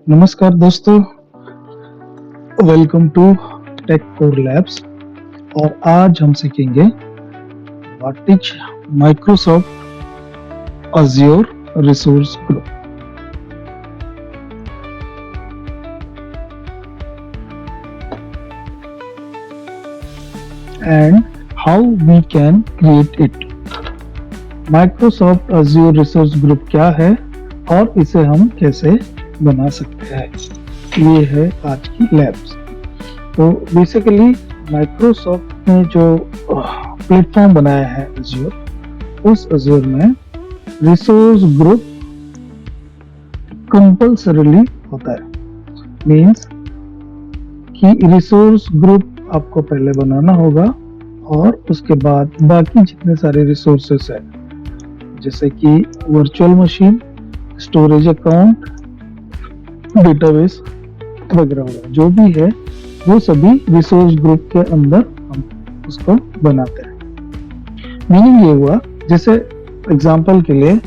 नमस्कार दोस्तों, welcome to Tech Core Labs. और आज हम सीखेंगे what is Microsoft Azure resource group and how we can create it. Microsoft Azure resource group क्या है और इसे हम कैसे बना सकते हैं, ये है आज की लैब्स। तो बेसिकली माइक्रोसॉफ्ट ने जो प्लेटफॉर्म बनाया है अज्योर, उस अज्योर में रिसोर्स ग्रुप कंपल्सरीली होता है। मींस कि रिसोर्स ग्रुप आपको पहले बनाना होगा और उसके बाद बाकी जितने सारे रिसोर्सेस है, जैसे कि virtual machine, storage account, database वगैरह वगैरह जो भी है, वो सभी रिसोर्स ग्रुप के अंदर हम उसको बनाते हैं। मीनिंग ये हुआ, जैसे एग्जांपल के लिए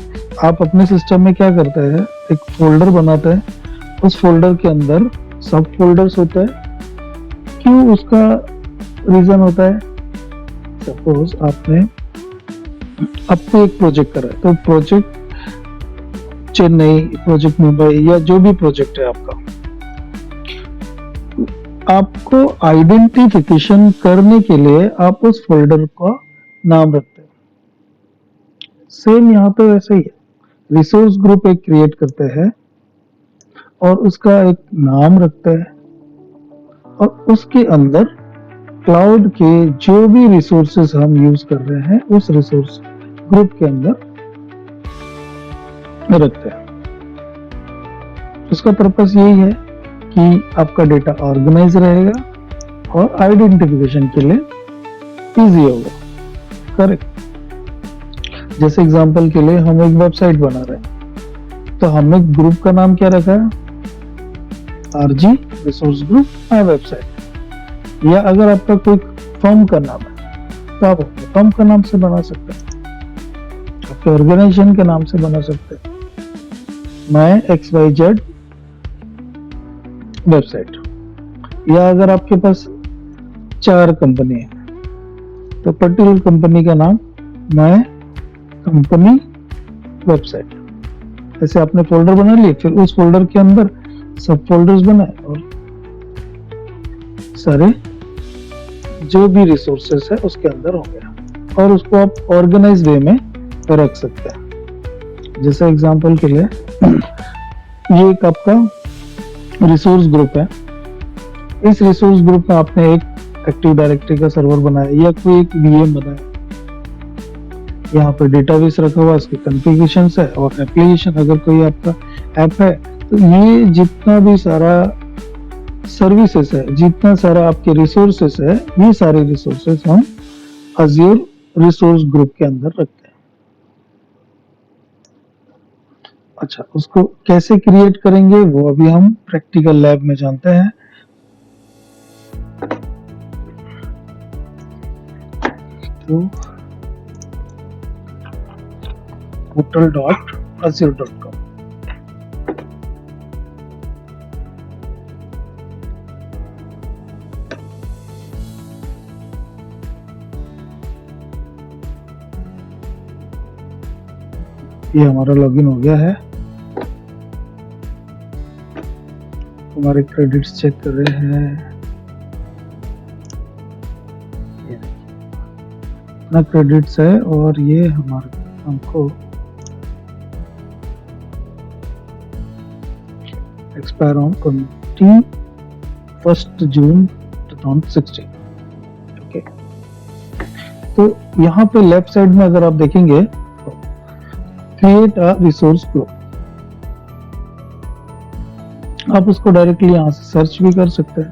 आप अपने सिस्टम में क्या करते हैं, एक फोल्डर बनाते हैं, उस फोल्डर के अंदर सब फोल्डर्स होता है। क्यों उसका रीजन होता है? सपोज आपको एक प्रोजेक्ट करा है, तो प्रोजेक्ट चेन्नई, प्रोजेक्ट मुंबई या जो भी प्रोजेक्ट है आपका, आपको आइडेंटिफिकेशन करने के लिए आप उस फोल्डर का नाम रखते हैं। सेम यहाँ पे वैसे ही है। रिसोर्स ग्रुप एक क्रिएट करते हैं और उसका एक नाम रखते हैं और उसके अंदर क्लाउड के जो भी रिसोर्सेस हम यूज कर रहे हैं उस रिसोर्स ग्रुप के अंदर रखते हैं। उसका पर्पस यही है कि आपका डेटा ऑर्गेनाइज रहेगा और आइडेंटिफिकेशन के लिए इजी होगा। करेक्ट। जैसे एग्जांपल के लिए हम एक वेबसाइट बना रहे हैं, तो हमने ग्रुप का नाम क्या रखा है? RG resource group my website. या अगर आपका कोई फर्म का नाम है तो आप अपने फर्म का नाम से बना सकते हैं, आपके ऑर्गेनाइजेशन के नाम से बना सकते हैं, माय XYZ वेबसाइट। या अगर आपके पास 4 कंपनी है तो पर्टिकुलर कंपनी का नाम माय कंपनी वेबसाइट। ऐसे आपने फोल्डर बना लिए, फिर उस फोल्डर के अंदर सब फोल्डर्स बनाए और सारे जो भी रिसोर्सेस है उसके अंदर होंगे और उसको आप ऑर्गेनाइज वे में रख सकते हैं। जैसे एग्जांपल के लिए ये एक आपका रिसोर्स ग्रुप है। इस रिसोर्स ग्रुप में आपने एक एक्टिव डायरेक्टरी का सर्वर बनाया या कोई एक VM बनाया, यहाँ पर डेटाबेस रखा हुआ, इसके कॉन्फ़िगरेशन है और एप्लीकेशन अगर कोई आपका ऐप है, तो ये जितना भी सारा सर्विसेज है, जितना सारा आपके रिसोर्सेस है, ये सारे रिसोर्सेस हम अज्योर रिसोर्स ग्रुप के अंदर रखते हैं। अच्छा, उसको कैसे क्रिएट करेंगे वो अभी हम प्रैक्टिकल लैब में जानते हैं। तो portal.azure.com, ये हमारा लॉगिन हो गया है। हमारे क्रेडिट्स चेक कर रहे हैं, इतना क्रेडिट्स है और ये हमको एक्सपायर ऑन 21 जून 2016। ओके, तो यहाँ पे लेफ्ट साइड में अगर आप देखेंगे, क्रिएट अ रिसोर्स ग्रुप, आप उसको डायरेक्टली यहाँ से सर्च भी कर सकते हैं।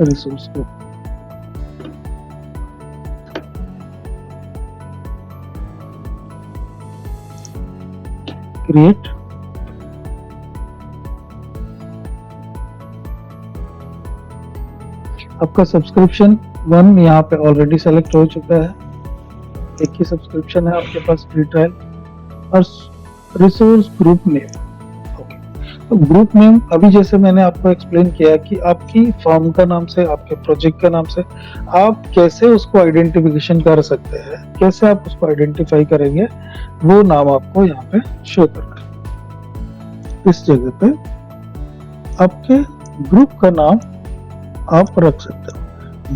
रिसोर्स ग्रुप क्रिएट, आपका सब्सक्रिप्शन 1 यहाँ पे ऑलरेडी सेलेक्ट हो चुका है, एक ही सब्सक्रिप्शन है आपके पास फ्री ट्रायल। और रिसोर्स ग्रुप नेम, तो ग्रुप नेम अभी जैसे मैंने आपको एक्सप्लेन किया कि आपकी फर्म का नाम से, आपके प्रोजेक्ट का नाम से आप कैसे उसको आइडेंटिफिकेशन कर सकते हैं, कैसे आप उसको आइडेंटिफाई करेंगे, वो नाम आपको यहाँ पे शो करना है। इस जगह पे आपके ग्रुप का नाम आप रख सकते हो।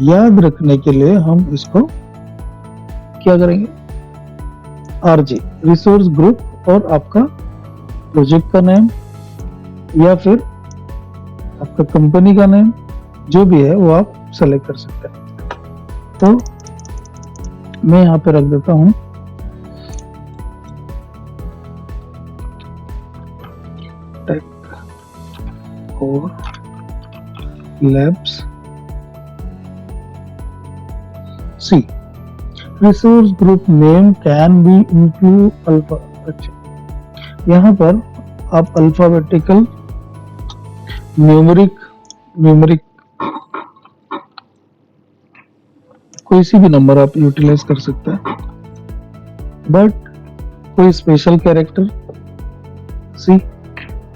याद रखने के लिए हम इसको क्या करेंगे, आरजी रिसोर्स ग्रुप और आपका प्रोजेक्ट का नेम या फिर आपका कंपनी का नेम जो भी है वो आप सेलेक्ट कर सकते हैं। तो मैं यहाँ पे रख देता हूँ टेक और labs C. Resource group name can be include alpha. अच्छा, यहाँ पर आप अल्फाबेटिकल न्यूमेरिक कोई सी भी नंबर आप यूटिलाइज कर सकते हैं, बट कोई स्पेशल कैरेक्टर सी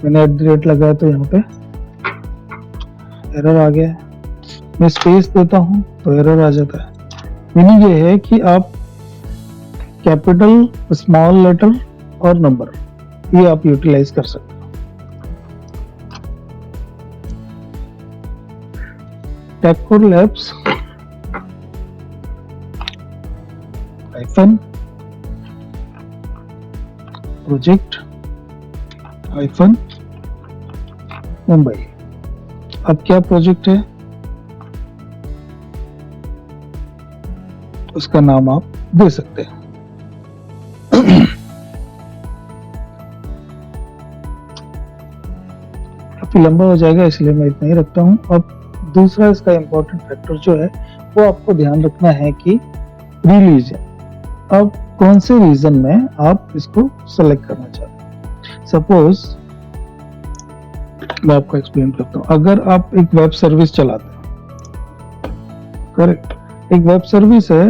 मैंने @ लगाया तो यहाँ पे एरर आ गया है। मैं स्पेस देता हूं तो एरर आ जाता है। मीनिंग ये है कि आप कैपिटल, स्मॉल लेटर और नंबर ये आप यूटिलाइज कर सकते हैं। Tech Labs hyphen project hyphen Mumbai. अब क्या प्रोजेक्ट है उसका नाम आप दे सकते हैं। काफी लंबा हो जाएगा इसलिए मैं इतना ही रखता हूं। अब दूसरा इसका इंपॉर्टेंट फैक्टर जो है वो आपको ध्यान रखना है कि रिलीजन। अब कौन से रीजन में आप इसको सेलेक्ट करना चाहते हैं। सपोज मैं आपको एक्सप्लेन करता हूं। अगर आप एक वेब सर्विस चलाते हैं, करेक्ट, एक वेब सर्विस है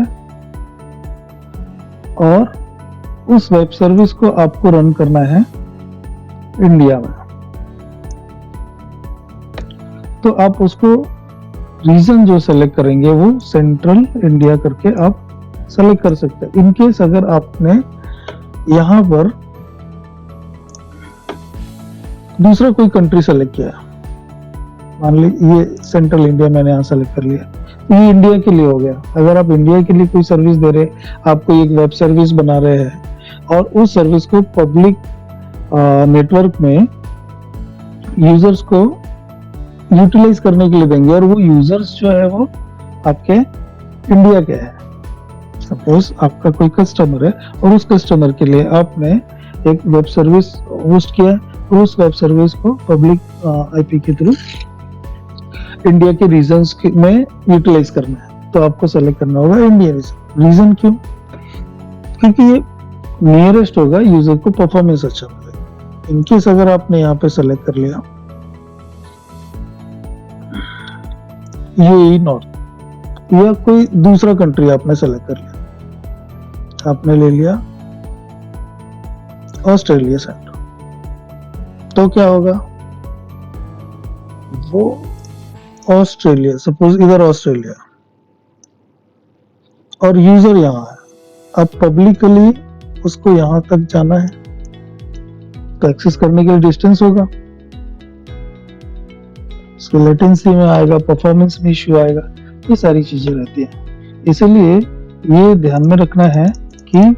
और उस वेब सर्विस को आपको रन करना है इंडिया में, तो आप उसको रीजन जो सेलेक्ट करेंगे वो सेंट्रल इंडिया करके आप सेलेक्ट कर सकते हैं। इनकेस अगर आपने यहां पर दूसरा कोई कंट्री सेलेक्ट किया, मान ली ये सेंट्रल इंडिया मैंने यहां सेलेक्ट कर लिया, ये इंडिया के लिए हो गया। अगर आप इंडिया के लिए कोई सर्विस दे रहे, आपको एक वेब सर्विस बना रहे हैं और उस सर्विस को पब्लिक नेटवर्क में यूजर्स को यूटिलाइज करने के लिए देंगे और वो यूजर्स जो है वो आपके इंडिया के हैं। सपोज आपका कोई कस्टमर है और उस कस्टमर के लिए आपने एक वेब सर्विस होस्ट किया और उस वेब सर्विस को पब्लिक आईपी के थ्रू इंडिया के रीजन्स में यूटिलाइज करना है, तो आपको सेलेक्ट करना होगा इंडिया रीजन। क्यों? क्योंकि ये नियरेस्ट होगा, यूजर को परफॉर्मेंस अच्छा मिलेगा। इनकेस अगर आपने यहाँ पे सेलेक्ट कर लिया यूएई नॉर्थ या कोई दूसरा कंट्री आपने सेलेक्ट कर लिया, आपने ले लिया ऑस्ट्रेलिया सेंटर, तो क्या होगा, वो ऑस्ट्रेलिया, सपोज इधर ऑस्ट्रेलिया और यूजर यहां है, अब पब्लिकली उसको यहां तक जाना है तो एक्सेस करने के लिए डिस्टेंस होगा, उसको लेटेंसी में आएगा, परफॉर्मेंस में इश्यू आएगा, ये सारी चीजें रहती हैं। इसलिए ये ध्यान में रखना है कि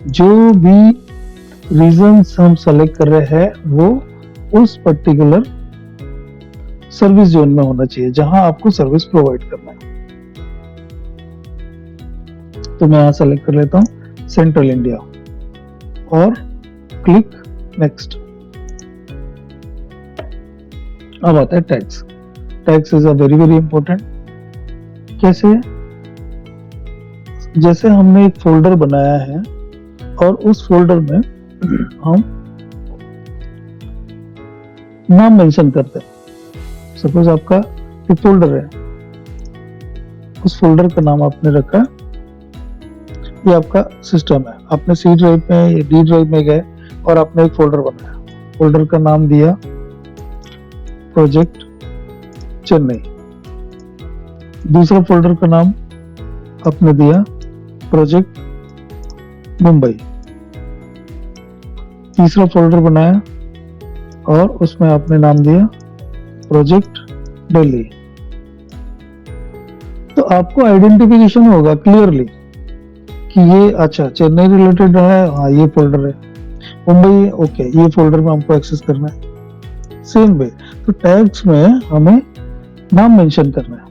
जो भी रीजंस हम सेलेक्ट कर रहे हैं वो उस पर्टिकुलर सर्विस जोन में होना चाहिए जहां आपको सर्विस प्रोवाइड करना है। तो मैं यहां सेलेक्ट कर लेता हूं सेंट्रल इंडिया और क्लिक नेक्स्ट। अब आता है tax. Tax is a very very important. कैसे? जैसे हमने एक फोल्डर बनाया है और उस फोल्डर में हम नाम मेंशन करते हैं। सपोज आपका एक फोल्डर है उस फोल्डर का नाम आपने रखा, ये आपका सिस्टम है, आपने सी ड्राइव में या डी ड्राइव में गए और आपने एक फोल्डर बनाया, फोल्डर का नाम दिया प्रोजेक्ट चेन्नई, दूसरा फोल्डर का नाम आपने दिया प्रोजेक्ट मुंबई, तीसरा फोल्डर बनाया और उसमें आपने नाम दिया प्रोजेक्ट दिल्ली। तो आपको आइडेंटिफिकेशन होगा क्लियरली कि ये अच्छा चेन्नई रिलेटेड है, हाँ ये फोल्डर है, मुंबई ओके ये फोल्डर में हमको एक्सेस करना है। सेम वे तो टैग्स में हमें नाम मेंशन करना है।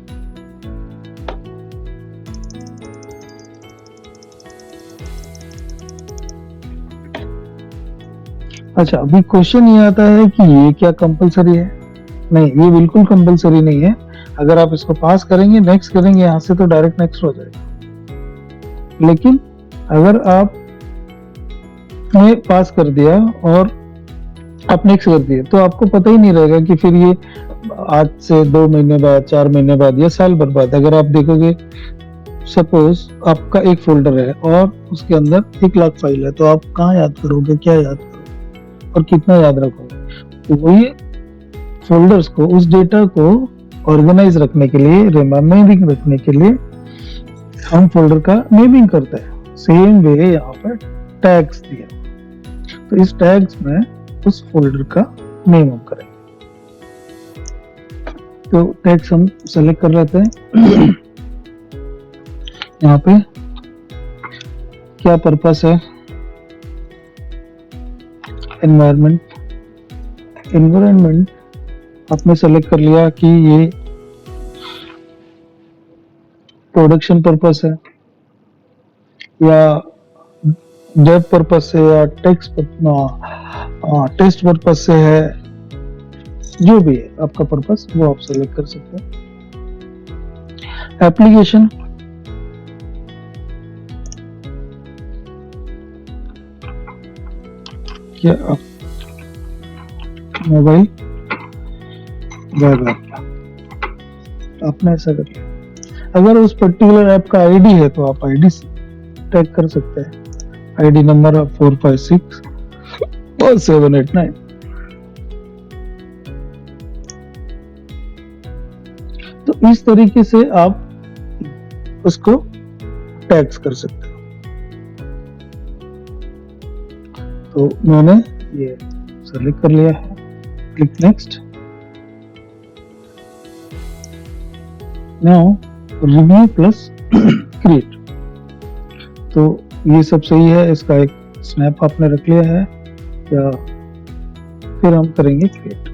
अच्छा अभी क्वेश्चन ये आता है कि ये क्या कंपलसरी है? नहीं, ये बिल्कुल कंपलसरी नहीं है। अगर आप इसको पास करेंगे, नेक्स्ट करेंगे, यहाँ से तो डायरेक्ट नेक्स्ट हो जाएगा। लेकिन अगर आप ने पास कर दिया और आप नेक्स्ट कर दिए तो आपको पता ही नहीं रहेगा कि फिर ये आज से 2 महीने बाद, 4 महीने बाद या साल भर बाद अगर आप देखोगे, सपोज आपका एक फोल्डर है और उसके अंदर 1 लाख फाइल है, तो आप कहाँ याद करोगे, क्या याद करोगे और कितना याद रखोगे? तो वही फोल्डर्स को, उस डेटा को ऑर्गेनाइज रखने के लिए, रिमेम्बरिंग रखने के लिए हम फोल्डर का नेमिंग करते हैं। सेम वे यहाँ पर टैग्स दिया, तो इस टैग्स में उस फोल्डर का नेम हम करेंगे। तो टैग्स हम सेलेक्ट कर लेते हैं। यहाँ पे क्या पर्पस है, एनवायरनमेंट आपने सेलेक्ट कर लिया कि ये प्रोडक्शन पर्पस है या डेव पर्पस से या टेस्ट पर्पस से है, जो भी है आपका पर्पस वो आप सेलेक्ट कर सकते हैं। एप्लीकेशन क्या आप मोबाइल वेब ऐप, आपने ऐसा कर लिया। अगर उस पर्टिकुलर ऐप का आईडी है तो आप आईडी टैग कर सकते हैं, आईडी नंबर 456 और 789। तो इस तरीके से आप उसको टैग्स कर सकते हैं। तो मैंने ये सेलेक्ट कर लिया है, click next. Now review plus create, तो ये सब सही है, इसका एक स्नैप आपने रख लिया है या फिर हम करेंगे create.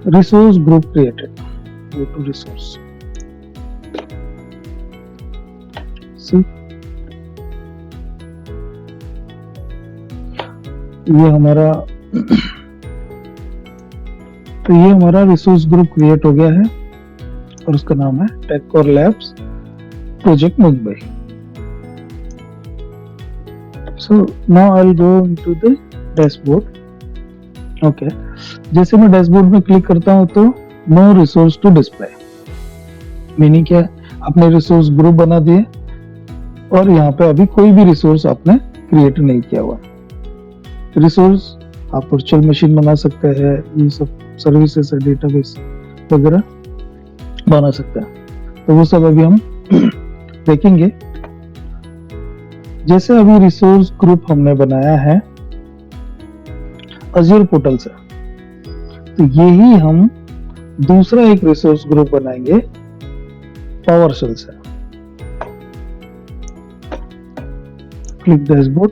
Resource group created, go to resource, ये हमारा तो ये हमारा रिसोर्स ग्रुप क्रिएट हो गया है और उसका नाम है Techcore labs project Mumbai. So now I will go into the dashboard. Okay, जैसे मैं डैशबोर्ड में क्लिक करता हूं तो no resource to display, meaning क्या है, आपने रिसोर्स ग्रुप बना दिए और यहाँ पे अभी कोई भी रिसोर्स आपने क्रिएट नहीं किया हुआ। रिसोर्स आप वर्चुअल मशीन बना सकते हैं, ये सब सर्विसेज है, डेटाबेस वगैरह बना सकते हैं, तो वो सब अभी हम देखेंगे। जैसे अभी रिसोर्स ग्रुप हमने बनाया है अज़ूर पोर्टल से, तो यही हम दूसरा एक रिसोर्स ग्रुप बनाएंगे पावरशेल से। क्लिक डैशबोर्ड,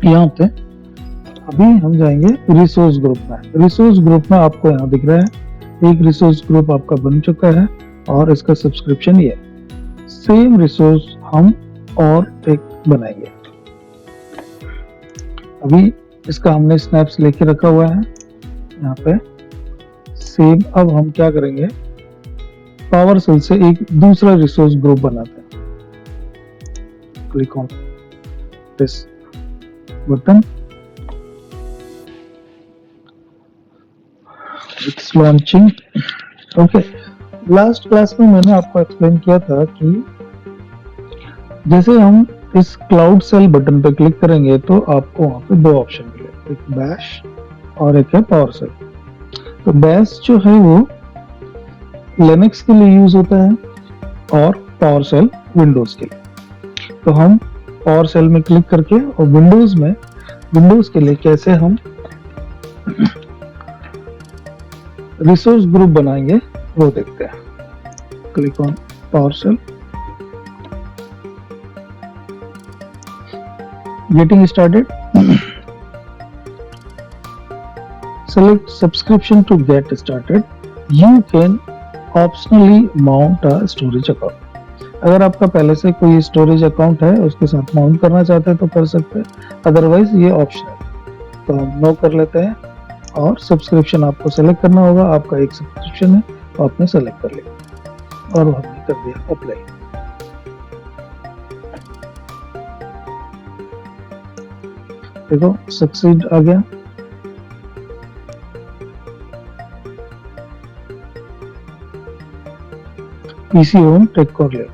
यहाँ पे अभी हम जाएंगे रिसोर्स ग्रुप में। रिसोर्स ग्रुप में आपको यहाँ दिख रहा है एक रिसोर्स ग्रुप आपका बन चुका है और इसका सब्सक्रिप्शन ये है। सेम रिसोर्स हम और एक बनाएंगे। अभी इसका हमने स्नैप्स लेके रखा हुआ है यहाँ पे सेम। अब हम क्या करेंगे, पावरशेल से एक दूसरा रिसोर्स ग्रुप बनाते हैं। Click on this button, it's launching. Okay, last class में मैंने आपको एक्सप्लेन किया था कि जैसे हम इस क्लाउड सेल बटन पे क्लिक करेंगे तो आपको वहां पे दो ऑप्शन मिले, एक बैश और एक है पावर सेल। तो बैश जो है वो लिनक्स के लिए यूज होता है और पावर सेल विंडोज के लिए। तो हम पावर सेल में क्लिक करके और विंडोज के लिए कैसे हम रिसोर्स ग्रुप बनाएंगे वो देखते हैं। Click on PowerShell, getting started, select subscription to get started. You can optionally mount a storage account. अगर आपका पहले से कोई स्टोरेज अकाउंट है उसके साथ माउंट करना चाहते हैं तो कर सकते हैं, अदरवाइज ये ऑप्शन है। तो हम नो कर लेते हैं और सब्सक्रिप्शन आपको सेलेक्ट करना होगा। आपका एक सब्सक्रिप्शन है तो आपने सेलेक्ट कर लिया और हमने कर दिया अप्लाई। देखो सक्सीड आ गया। PC Home TechCore Lab.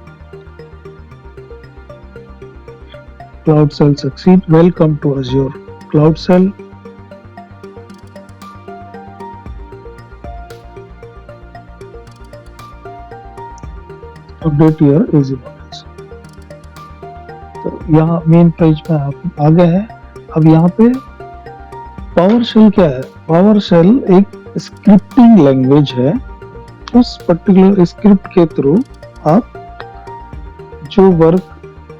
Cloud Cell succeed. Welcome to Azure Cloud Cell. Update your easy models. तो यहाँ मेन पेज में आप आ गए हैं। अब यहाँ पे पावर शेल क्या है? पावर शेल एक स्क्रिप्टिंग लैंग्वेज है। उस पर्टिकुलर स्क्रिप्ट के थ्रू आप जो वर्क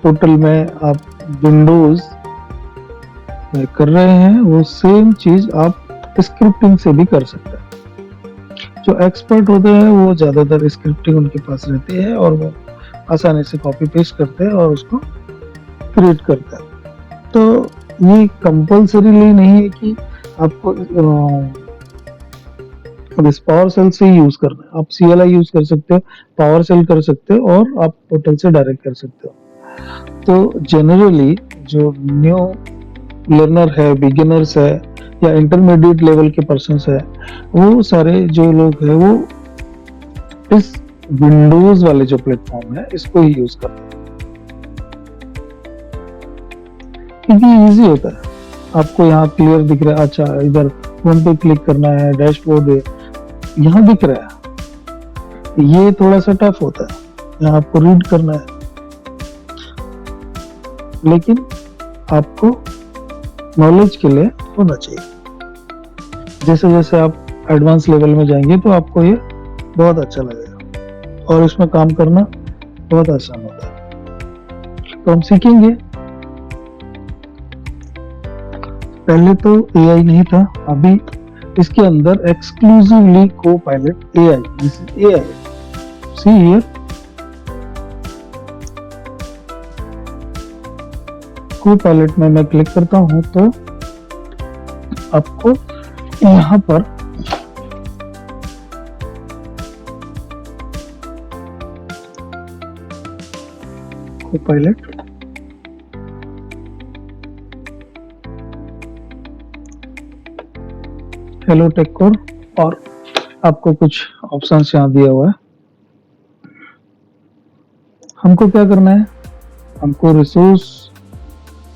पोर्टल में आप विंडोज में कर रहे हैं वो सेम चीज आप स्क्रिप्टिंग से भी कर सकते हैं। जो एक्सपर्ट होते हैं वो ज्यादातर स्क्रिप्टिंग उनके पास रहती है और वो आसानी से कॉपी पेस्ट करते हैं और उसको क्रिएट करते हैं। तो ये कंपल्सरीली नहीं है कि आपको इस पावर सेल से यूज करना है। आप CLI यूज कर सकते हो, पावर सेल कर सकते हो और आप पोर्टल से डायरेक्ट कर सकते हो। तो जनरली जो न्यू लर्नर है, बिगिनर्स है या इंटरमीडिएट लेवल के पर्सन्स है, वो सारे जो लोग हैं वो इस विंडोज वाले जो प्लेटफॉर्म है इसको ही यूज करते हैं क्योंकि इजी होता है। आपको यहाँ क्लियर दिख रहा है, अच्छा इधर होम पे क्लिक करना है, डैशबोर्ड है यहाँ दिख रहा है। ये थोड़ा सा टफ होता है, यहाँ आपको रीड करना है, लेकिन आपको नॉलेज के लिए होना चाहिए। जैसे जैसे आप एडवांस लेवल में जाएंगे तो आपको ये बहुत अच्छा लगेगा और इसमें काम करना बहुत आसान होता है। तो हम सीखेंगे। पहले तो AI नहीं था, अभी इसके अंदर exclusively Copilot AI, this is AI। See here, Copilot में मैं क्लिक करता हूं तो आपको यहां पर Copilot हेलो टेककोर और आपको कुछ ऑप्शंस यहाँ दिया हुआ है। हमको क्या करना है? हमको रिसोर्स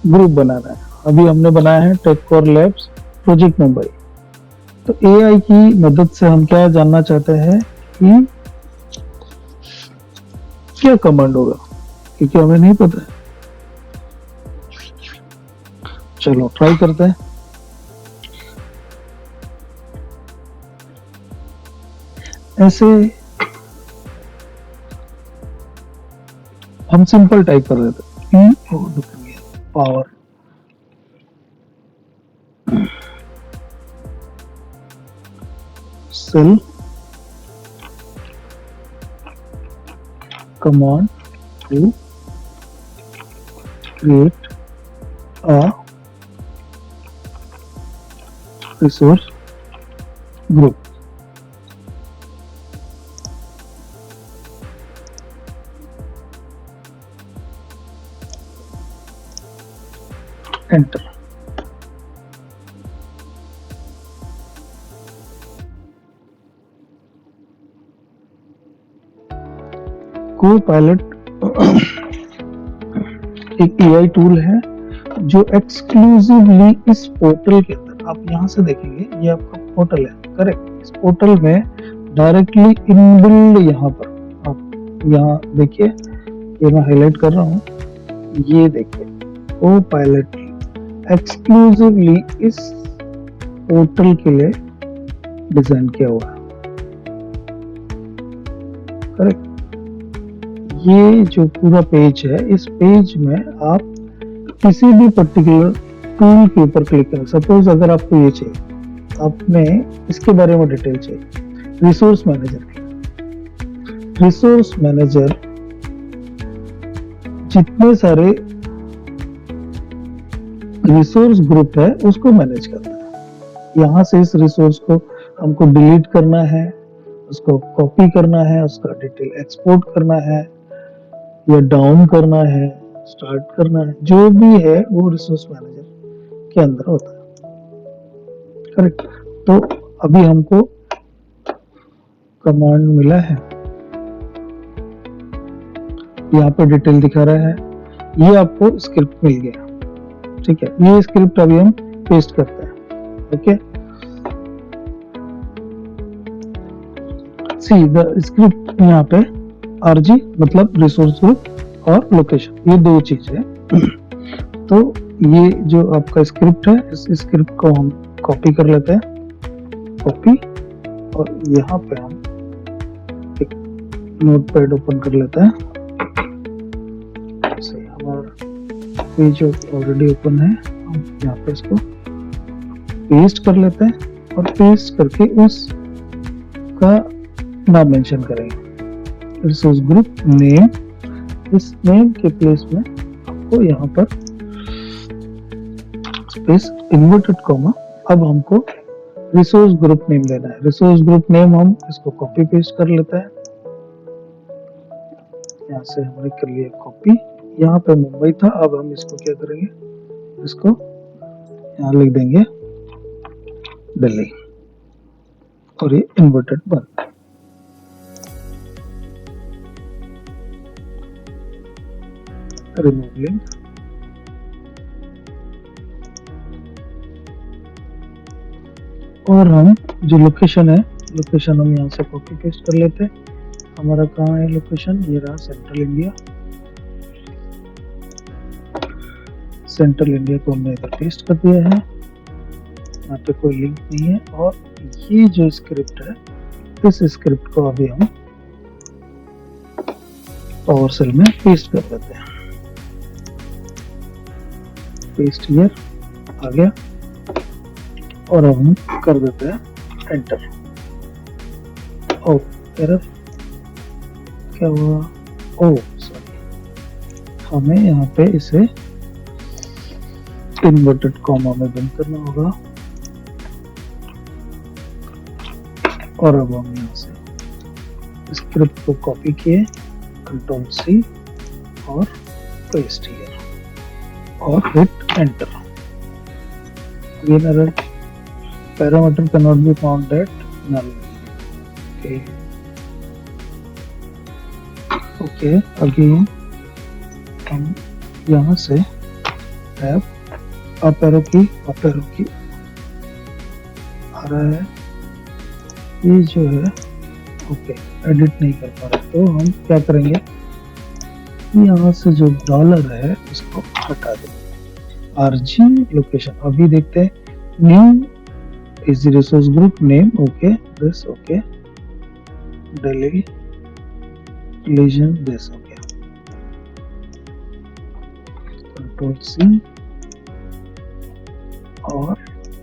ग्रुप बनाना है। अभी हमने बनाया है टेककोर लैब्स प्रोजेक्ट मुंबई। तो AI की मदद से हम क्या जानना चाहते हैं कि क्या कमांड होगा, क्योंकि हमें नहीं पता है। चलो ट्राई करते हैं। ऐसे हम सिंपल टाइप कर देते हैं, PowerShell command to create a resource group. Enter. Copilot एक एआई टूल है जो एक्सक्लूसिवली इस पोर्टल के अंदर, आप यहाँ से देखेंगे ये आपका पोर्टल है, करेक्ट। इस पोर्टल में डायरेक्टली इनबिल्ड यहाँ पर आप यहाँ देखिए, ये मैं हाईलाइट कर रहा हूँ, ये देखिए को पायलट एक्सक्लूसिवली इस पोर्टल के लिए डिजाइन किया हुआ है, करेक्ट। ये जो पूरा पेज है, इस पेज में आप किसी भी पर्टिकुलर टूल के ऊपर क्लिक करें। सपोज अगर आपको ये चाहिए, आपने इसके बारे में डिटेल चाहिए, रिसोर्स मैनेजर। रिसोर्स मैनेजर जितने सारे रिसोर्स ग्रुप है उसको मैनेज करता है। यहाँ से इस रिसोर्स को हमको डिलीट करना है, उसको कॉपी करना है, उसका डिटेल एक्सपोर्ट करना है या डाउन करना है, स्टार्ट करना है, जो भी है वो रिसोर्स मैनेजर के अंदर होता है, करेक्ट। तो अभी हमको कमांड मिला है, यहाँ पे डिटेल दिखा रहा है, ये आपको स्क्रिप्ट मिल गया, ठीक है। ये स्क्रिप्ट अभी हम पेस्ट करते हैं, ओके। सी द स्क्रिप्ट, यहाँ पे आरजी मतलब रिसोर्स ग्रुप और लोकेशन, ये दो चीज है। तो ये जो आपका स्क्रिप्ट है, इस स्क्रिप्ट को हम कॉपी कर लेते हैं, कॉपी, और यहाँ पे हम एक नोटपैड ओपन कर लेते हैं। हमारा पेज ऑलरेडी ओपन है, हम यहाँ पे इसको पेस्ट कर लेते हैं और पेस्ट करके उसका नाम मेंशन करेंगे, रिसोर्स ग्रुप नेम। इस नेम के प्लेस में आपको यहाँ पर स्पेस इन्वर्टेड कॉमा, अब हमको रिसोर्स ग्रुप नेम लेना है। रिसोर्स ग्रुप नेम हम इसको कॉपी पेस्ट कर लेते हैं, यहाँ से हमने कर लिया कॉपी। यहाँ पे मुंबई था, अब हम इसको क्या करेंगे, इसको यहाँ लिख देंगे दिल्ली, और ये इन्वर्टेड बंद। रिमूव लिंक, और हम जो लोकेशन है, लोकेशन हम यहाँ से कॉपी पेस्ट कर लेते हैं। हमारा कहाँ है लोकेशन, ये रहा सेंट्रल इंडिया। सेंट्रल इंडिया को हमने इधर पेस्ट कर दिया है, यहाँ पे कोई लिंक नहीं है। और ये जो स्क्रिप्ट है, इस स्क्रिप्ट को अभी हम पावर सेल में पेस्ट कर देते हैं। पेस्ट हियर आ गया, और अब हम कर देते हैं एंटर। ओ एरर, क्या हुआ, ओ सॉरी, हमें यहाँ पे इसे इन्वर्टेड कॉमा में बंद करना होगा। और अब हम यहाँ से स्क्रिप्ट को कॉपी किए, कंट्रोल सी और पेस्ट हियर, और hit enter. Again error, parameter can not be found at null. Okay, again हम यहाँ से टैब अप एरो की आ रहा है, ये जो है ओके एडिट नहीं कर पा रहे, तो हम क्या करेंगे, यहाँ से जो डॉलर है इसको हटा देंगे। आरजी लोकेशन, अभी देखते हैं, new is resource group name, okay this, okay Delhi region this, okay control C, और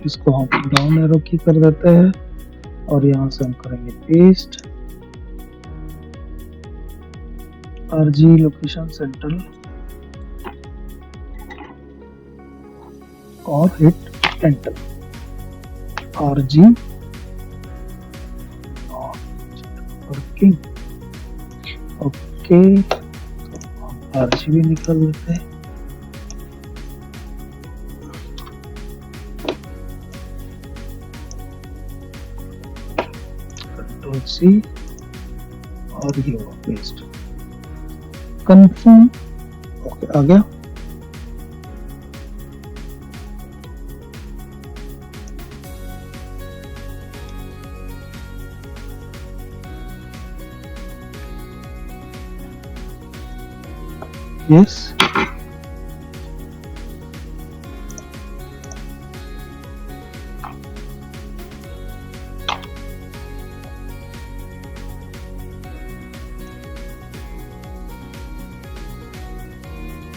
इसको हम डाउन एरो की कर देते हैं, और यहाँ से हम करेंगे पेस्ट आरजी लोकेशन सेंट्रल, और hit enter. RG working, okay, RG भी निकाल देते हैं। कंट्रोल सी, और ये हुआ पेस्ट। कंफर्म। ओके, आ गया। यस,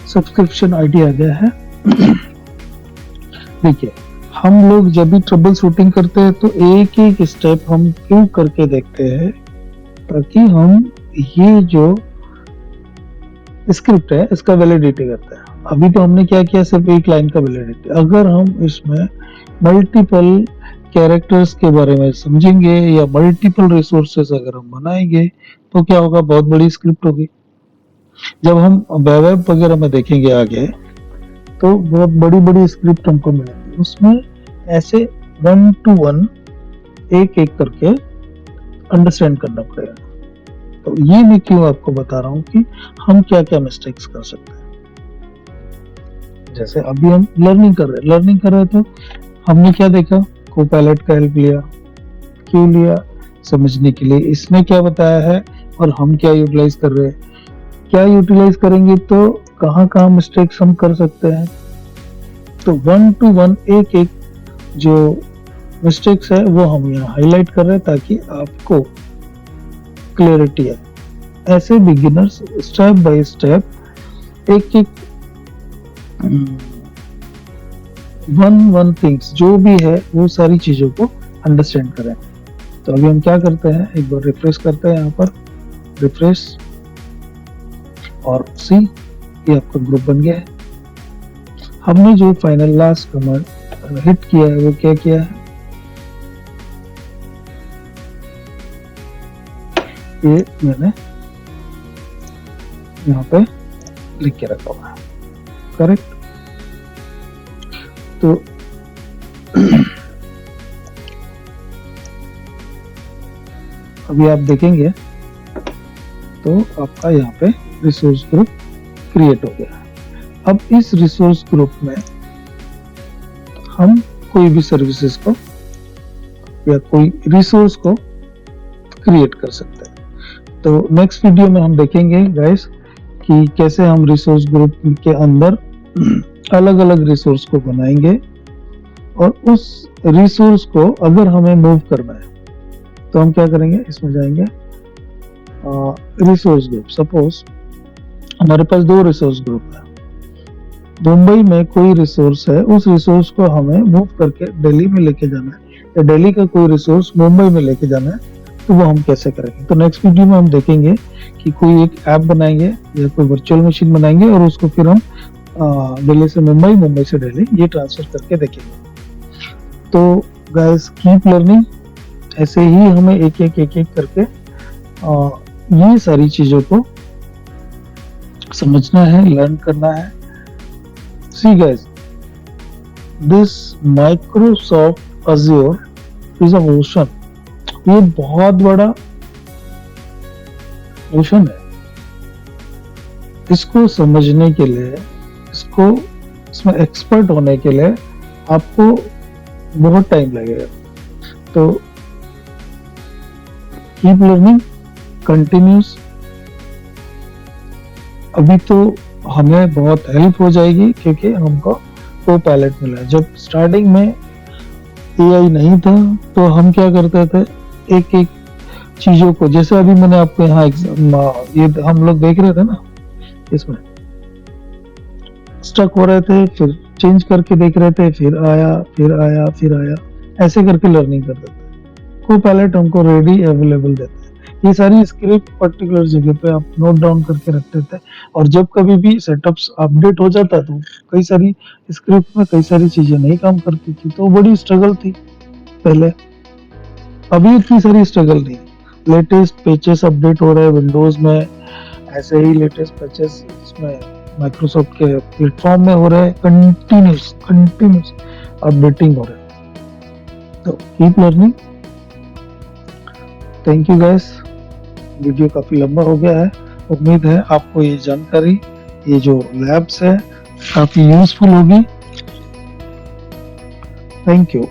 सब्सक्रिप्शन आईडी आ गया है। देखिए, हम लोग जब भी ट्रबल शूटिंग करते हैं तो एक एक स्टेप हम क्यों करके देखते हैं, ताकि हम ये जो स्क्रिप्ट है इसका वैलिडिटी करते हैं। अभी तो हमने क्या किया, सिर्फ एक लाइन का वैलिडिटी। अगर हम इसमें मल्टीपल कैरेक्टर्स के बारे में समझेंगे या मल्टीपल रिसोर्सेस अगर हम बनाएंगे तो क्या होगा, बहुत बड़ी स्क्रिप्ट होगी। जब हम वेब वगैरह में देखेंगे आगे तो बहुत बड़ी बड़ी स्क्रिप्ट हमको मिलेगी, उसमें ऐसे 1 to 1 एक एक करके अंडरस्टैंड करना पड़ेगा। तो ये मैं क्यों आपको बता रहा हूँ कि हम क्या क्या मिस्टेक्स कर सकते हैं। जैसे अभी हम लर्निंग कर रहे हैं तो हमने क्या देखा, कोपायलट का हेल्प लिया। क्यों लिया, समझने के लिए इसने क्या बताया है और हम क्या यूटिलाइज कर रहे हैं। क्या यूटिलाइज करेंगे तो कहाँ कहाँ मिस्टेक्स हम कर सकते हैं। तो 1 to 1 एक एक जो मिस्टेक्स है वो हम यहाँ हाईलाइट कर रहे हैं ताकि आपको क्लियरिटी है। ऐसे बिगिनर्स स्टेप बाय स्टेप एक एक 1 थिंग्स जो भी है वो सारी चीजों को अंडरस्टैंड करें। तो अभी हम क्या करते हैं, एक बार रिफ्रेश करते हैं, यहाँ पर रिफ्रेश और सी, ये आपका ग्रुप बन गया है। हमने जो फाइनल लास्ट कमांड हिट किया है वो क्या किया है, ये मैंने यहाँ पे लिख के रखा हुआ है, करेक्ट। तो अभी आप देखेंगे तो आपका यहाँ पे रिसोर्स ग्रुप क्रिएट हो गया। अब इस रिसोर्स ग्रुप में हम कोई भी सर्विसेज को या कोई रिसोर्स को क्रिएट कर सकते हैं। तो नेक्स्ट वीडियो में हम देखेंगे गाइस कि कैसे हम रिसोर्स ग्रुप के अंदर अलग अलग रिसोर्स को बनाएंगे और उस रिसोर्स को अगर हमें मूव करना है तो हम क्या करेंगे, इसमें जाएंगे रिसोर्स ग्रुप। सपोज हमारे पास 2 रिसोर्स ग्रुप है, मुंबई में कोई रिसोर्स है, उस रिसोर्स को हमें मूव करके दिल्ली में लेके जाना है या दिल्ली का कोई रिसोर्स मुंबई में लेके जाना है, तो वो हम कैसे करेंगे। तो नेक्स्ट वीडियो में हम देखेंगे कि कोई एक ऐप बनाएंगे या कोई वर्चुअल मशीन बनाएंगे और उसको फिर हम दिल्ली से मुंबई, मुंबई से दिल्ली ये ट्रांसफर करके देखेंगे। तो गाइस कीप लर्निंग, ऐसे ही हमें एक एक करके ये सारी चीजों को समझना है, लर्न करना है। See guys, this Microsoft Azure is a ocean. ये बहुत बड़ा ओशन है। इसको समझने के लिए, इसमें एक्सपर्ट होने के लिए आपको बहुत टाइम लगेगा। तो कीप लर्निंग, कंटिन्यूस। अभी तो हमें बहुत हेल्प हो जाएगी क्योंकि हमको कोपायलट मिला। जब स्टार्टिंग में एआई नहीं था तो हम क्या करते थे, एक एक चीजों को, जैसे अभी मैंने आपको यहाँ ये हम लोग देख रहे थे ना, इसमें स्टक हो रहे थे, फिर चेंज करके देख रहे थे, फिर आया, ऐसे करके लर्निंग करते थे। कोपायलट हमको रेडी अवेलेबल देता है। ये सारी स्क्रिप्ट पर्टिकुलर जगह पे आप नोट डाउन करके रखते थे और जब कभी भी सेटअप्स अपडेट हो जाता तो कई सारी स्क्रिप्ट में कई सारी चीजें नहीं काम करती थी, तो बड़ी स्ट्रगल थी पहले। अभी इतनी सारी स्ट्रगल नहीं। लेटेस्ट पैचेस अपडेट हो रहे हैं विंडोज में, ऐसे ही लेटेस्ट पैचेस इसमें माइक्रोसॉफ्ट के प्लेटफॉर्म में हो रहे हैं, कंटिन्यूस अपडेटिंग हो रहे हैं। तो keep learning. Thank you guys, video काफी लंबा हो गया है, उम्मीद है आपको ये जानकारी, ये जो लैब्स है, काफी यूजफुल होगी। Thank you.